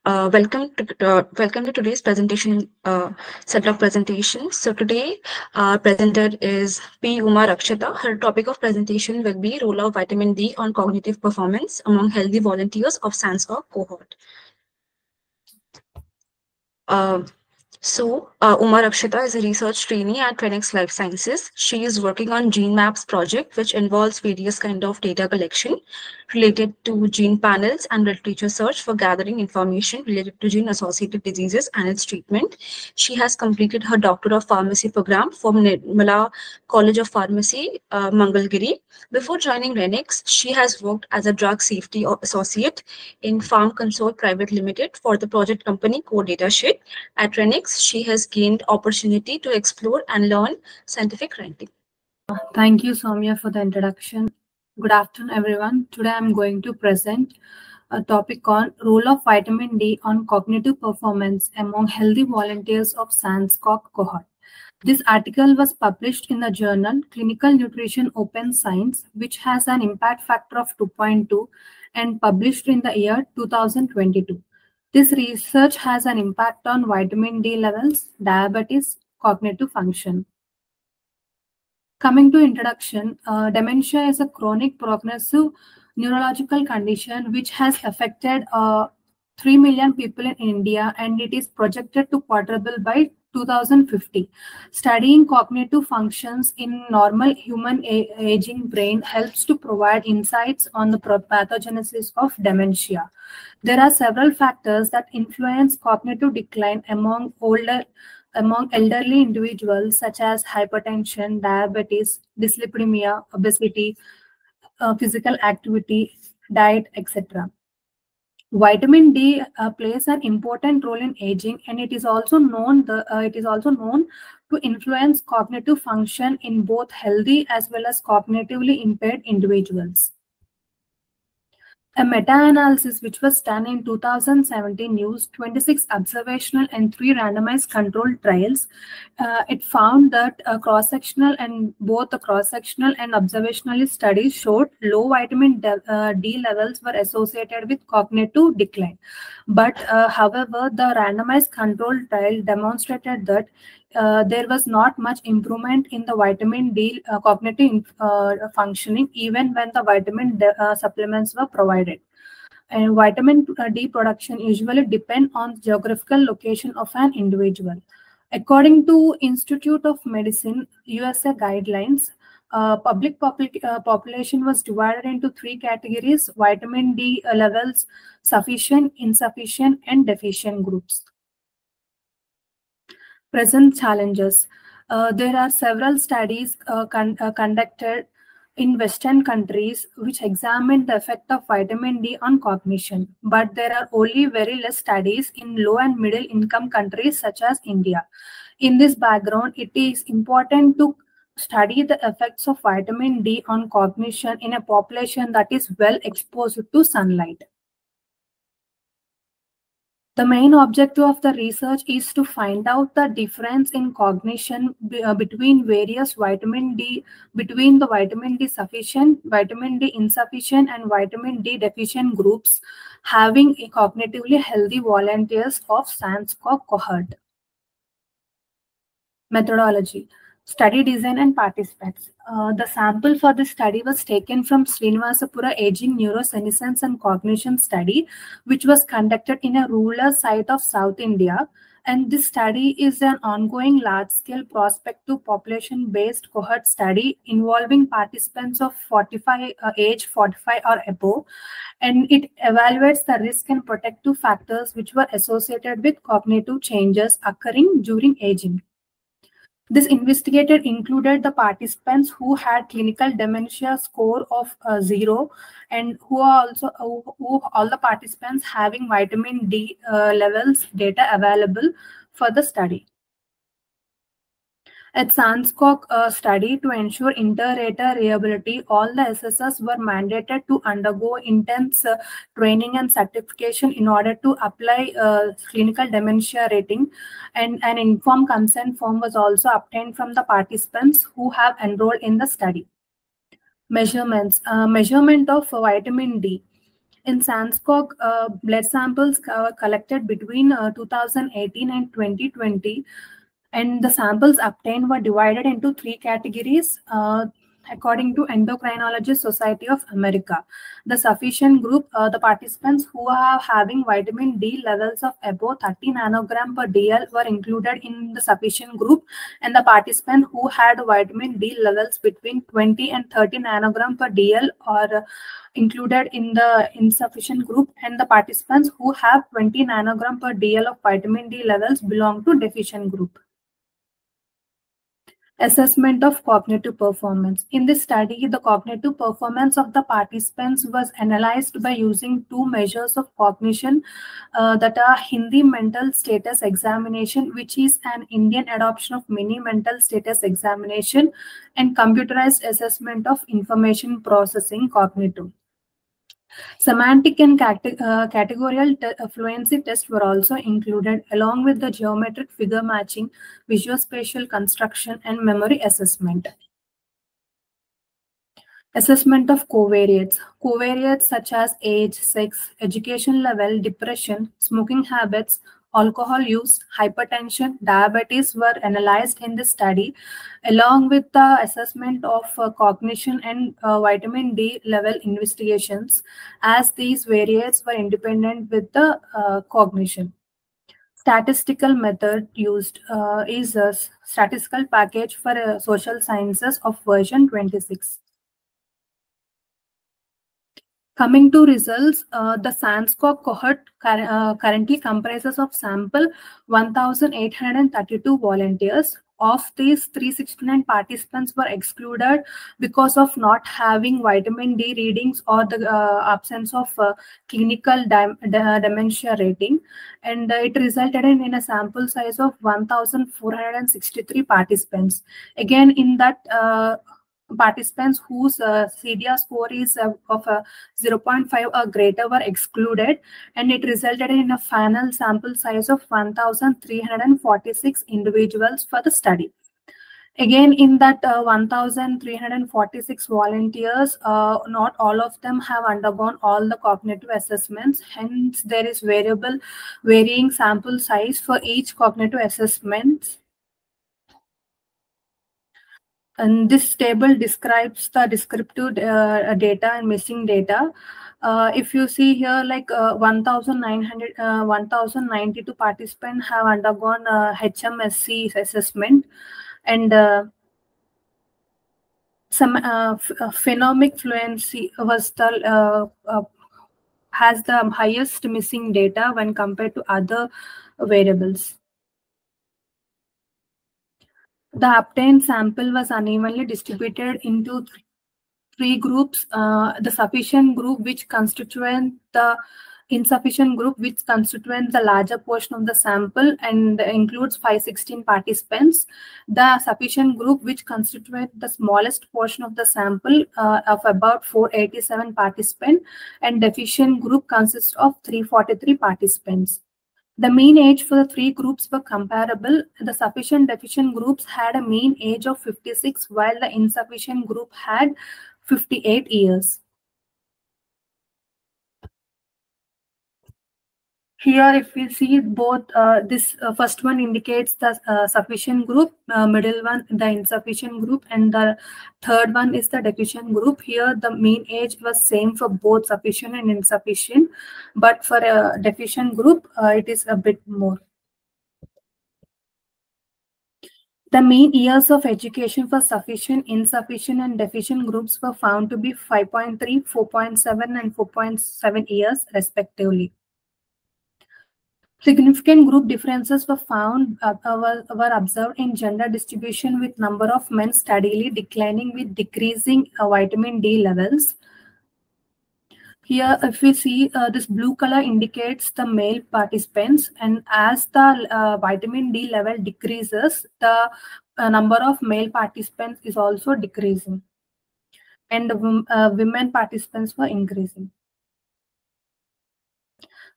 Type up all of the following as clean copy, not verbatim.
Welcome to today's presentation set of presentations. So today our presenter is P. Uma Rakshita. Her topic of presentation will be role of vitamin D on cognitive performance among healthy volunteers of SANSCOG cohort. Uh, Uma Rakshita is a research trainee at Trenex Life Sciences. She is working on Gene Maps project, which involves various kind of data collection related to gene panels and literature search for gathering information related to gene-associated diseases and its treatment. She has completed her Doctor of Pharmacy program from Nirmala College of Pharmacy, Mangalgiri. Before joining Renix, she has worked as a drug safety associate in Farm Console Private Limited for the project company Core Datasheet. At Renix, she has gained opportunity to explore and learn scientific writing. Thank you, Soumya, for the introduction. Good afternoon, everyone. Today I'm going to present a topic on role of vitamin D on cognitive performance among healthy volunteers of SANSCOG cohort. This article was published in the journal Clinical Nutrition Open Science, which has an impact factor of 2.2 and published in the year 2022. This research has an impact on vitamin D levels, diabetes, cognitive function. Coming to introduction, dementia is a chronic progressive neurological condition which has affected 3 million people in India, and it is projected to quadruple by 2050. Studying cognitive functions in normal human aging brain helps to provide insights on the pathogenesis of dementia. There are several factors that influence cognitive decline among elderly individuals, such as hypertension, diabetes, dyslipidemia, obesity, physical activity, diet, etc. Vitamin D plays an important role in aging, and it is also known to influence cognitive function in both healthy as well as cognitively impaired individuals. A meta-analysis which was done in 2017 used 26 observational and 3 randomized controlled trials. It found that both the cross-sectional and observational studies showed low vitamin D levels were associated with cognitive decline. But however, the randomized controlled trial demonstrated that there was not much improvement in the vitamin D cognitive functioning even when the vitamin D, supplements were provided. And vitamin D production usually depend on geographical location of an individual. According to Institute of Medicine USA guidelines, public population was divided into 3 categories: vitamin D levels, sufficient, insufficient, and deficient groups. Present challenges. There are several studies conducted in Western countries which examine the effect of vitamin D on cognition, but there are only very less studies in low and middle income countries such as India. In this background, it is important to study the effects of vitamin D on cognition in a population that is well exposed to sunlight. The main objective of the research is to find out the difference in cognition between various vitamin D, between the vitamin D sufficient, vitamin D insufficient, and vitamin D deficient groups having a cognitively healthy volunteers of SANSCOG cohort. Methodology. Study design and participants. The sample for this study was taken from Srinivasapura Aging Neurosenescence and Cognition Study, which was conducted in a rural site of South India. And this study is an ongoing large-scale prospective population-based cohort study involving participants of age 45 or above. And it evaluates the risk and protective factors which were associated with cognitive changes occurring during aging. This investigator included the participants who had clinical dementia score of 0 and who all the participants having vitamin D levels data available for the study. At SANSCOG study, to ensure inter-rater reliability, all the assessors were mandated to undergo intense training and certification in order to apply clinical dementia rating, and an informed consent form was also obtained from the participants who have enrolled in the study. Measurements. Measurement of vitamin D. In SANSCOG, blood samples collected between 2018 and 2020, and the samples obtained were divided into three categories. According to Endocrinology Society of America, the sufficient group, the participants who are having vitamin D levels of above 30 nanogram per DL were included in the sufficient group, and the participants who had vitamin D levels between 20 and 30 nanogram per DL are included in the insufficient group, and the participants who have 20 nanogram per DL of vitamin D levels belong to deficient group. Assessment of cognitive performance. In this study, the cognitive performance of the participants was analyzed by using two measures of cognition that are Hindi Mental Status Examination, which is an Indian adoption of Mini Mental Status Examination, and computerized assessment of information processing cognitive. Semantic and categorical fluency tests were also included, along with the geometric figure matching, visuospatial construction, and memory assessment. Assessment of covariates. Covariates such as age, sex, education level, depression, smoking habits, alcohol use, hypertension, diabetes were analyzed in this study, along with the assessment of cognition and vitamin D level investigations, as these variates were independent with the cognition. Statistical method used is a statistical package for social sciences of version 26. Coming to results, the SANSCOG cohort currently comprises of sample 1,832 volunteers. Of these, 369 participants were excluded because of not having vitamin D readings or the absence of clinical dementia rating, and it resulted in a sample size of 1,463 participants. Again, in that participants whose CDR score is of 0.5 or greater were excluded, and it resulted in a final sample size of 1,346 individuals for the study. Again, in that 1,346 volunteers, not all of them have undergone all the cognitive assessments. Hence, there is varying sample size for each cognitive assessment. And this table describes the descriptive data and missing data. If you see here, like 1,092 participants have undergone HMSC assessment, and some phenomic fluency was the has the highest missing data when compared to other variables. The obtained sample was unevenly distributed into three groups: the sufficient group, which constituent the insufficient group, which constituents the larger portion of the sample and includes 516 participants; the sufficient group, which constitutes the smallest portion of the sample of about 487 participants; and deficient group consists of 343 participants. The mean age for the three groups were comparable. The sufficient deficient groups had a mean age of 56, while the insufficient group had 58 years. Here, if we see both, this first one indicates the sufficient group, middle one the insufficient group, and the third one is the deficient group. Here, the mean age was same for both sufficient and insufficient, but for a deficient group, it is a bit more. The mean years of education for sufficient, insufficient, and deficient groups were found to be 5.3, 4.7, and 4.7 years, respectively. Significant group differences were found were observed in gender distribution, with number of men steadily declining with decreasing vitamin D levels. Here, if we see this blue color indicates the male participants, and as the vitamin D level decreases, the number of male participants is also decreasing, and women participants were increasing.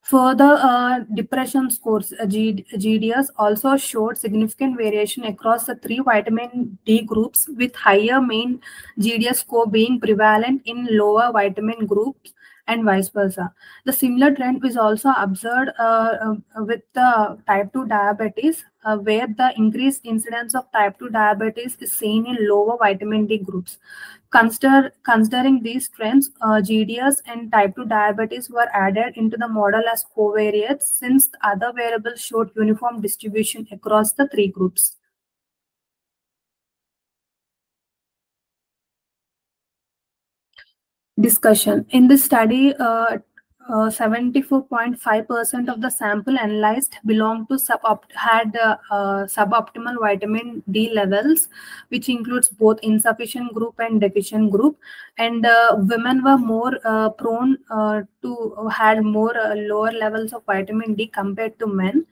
Further, depression scores, GDS, also showed significant variation across the three vitamin D groups, with higher mean GDS score being prevalent in lower vitamin groups and vice versa. The similar trend is also observed with the type 2 diabetes, where the increased incidence of type 2 diabetes is seen in lower vitamin D groups. Considering these trends, GDS and type 2 diabetes were added into the model as covariates, since the other variables showed uniform distribution across the three groups. Discussion. In this study, 74.5% of the sample analyzed belonged to suboptimal vitamin D levels, which includes both insufficient group and deficient group. And women were more prone to had more lower levels of vitamin D compared to men.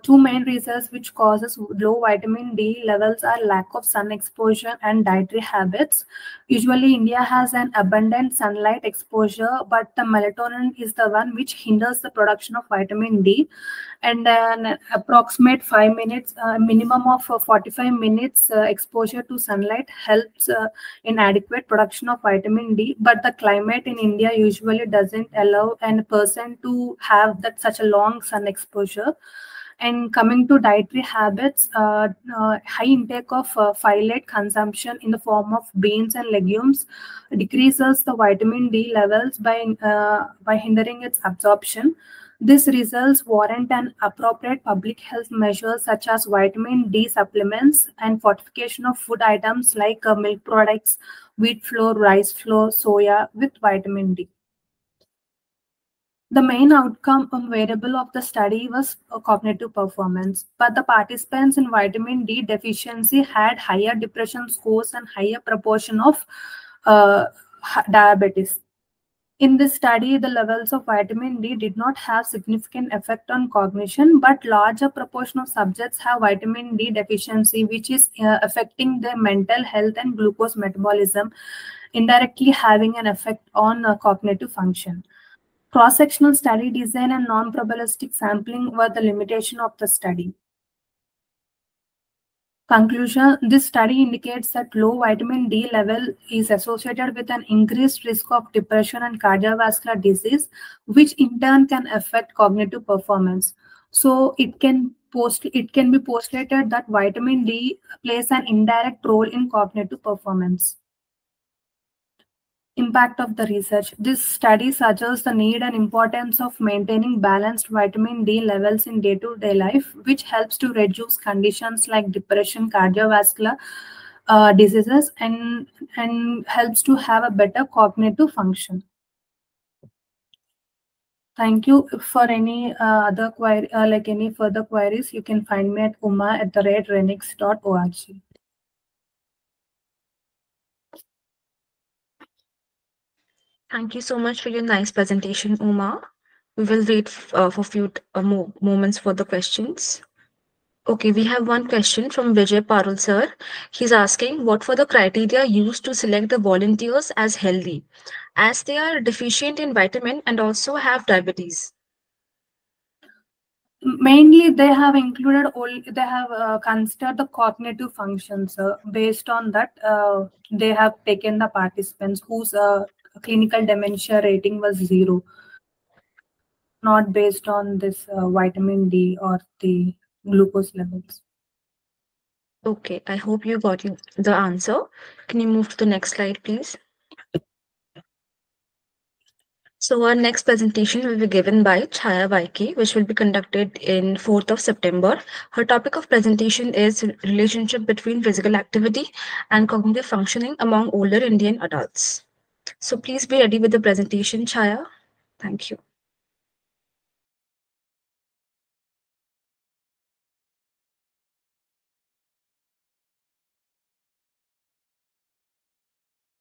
Two main reasons which causes low vitamin D levels are lack of sun exposure and dietary habits. Usually, India has an abundant sunlight exposure, but the melatonin is the one which hinders the production of vitamin D. And an approximate 5 minutes, minimum of 45 minutes exposure to sunlight helps in adequate production of vitamin D. But the climate in India usually doesn't allow a person to have that such a long sun exposure. And coming to dietary habits, high intake of phyllate consumption in the form of beans and legumes decreases the vitamin D levels by hindering its absorption. This results warrant an appropriate public health measures such as vitamin D supplements and fortification of food items like milk products, wheat flour, rice flour, soya with vitamin D. The main outcome variable of the study was cognitive performance, but the participants in vitamin D deficiency had higher depression scores and higher proportion of diabetes. In this study, the levels of vitamin D did not have significant effect on cognition, but larger proportion of subjects have vitamin D deficiency, which is affecting their mental health and glucose metabolism, indirectly having an effect on cognitive function. Cross-sectional study design and non-probabilistic sampling were the limitation of the study. Conclusion, this study indicates that low vitamin D level is associated with an increased risk of depression and cardiovascular disease, which in turn can affect cognitive performance. So it can be postulated that vitamin D plays an indirect role in cognitive performance. Impact of the research. This study suggests the need and importance of maintaining balanced vitamin D levels in day-to-day life, which helps to reduce conditions like depression, cardiovascular diseases, and helps to have a better cognitive function. Thank you. For any other query, any further queries, you can find me at uma@renix.org. Thank you so much for your nice presentation, Uma. We will wait for a few more moments for the questions. Okay, we have one question from Vijay Parul sir. He's asking, what were the criteria used to select the volunteers as healthy, as they are deficient in vitamin and also have diabetes? Mainly, they have included they have considered the cognitive functions. Based on that, they have taken the participants whose clinical dementia rating was 0, not based on this vitamin D or the glucose levels. Okay, I hope you got the answer. Can you move to the next slide, please? So our next presentation will be given by Chaya Vaike, which will be conducted in 4th of September. Her topic of presentation is relationship between physical activity and cognitive functioning among older Indian adults. So please be ready with the presentation, Chaya. Thank you.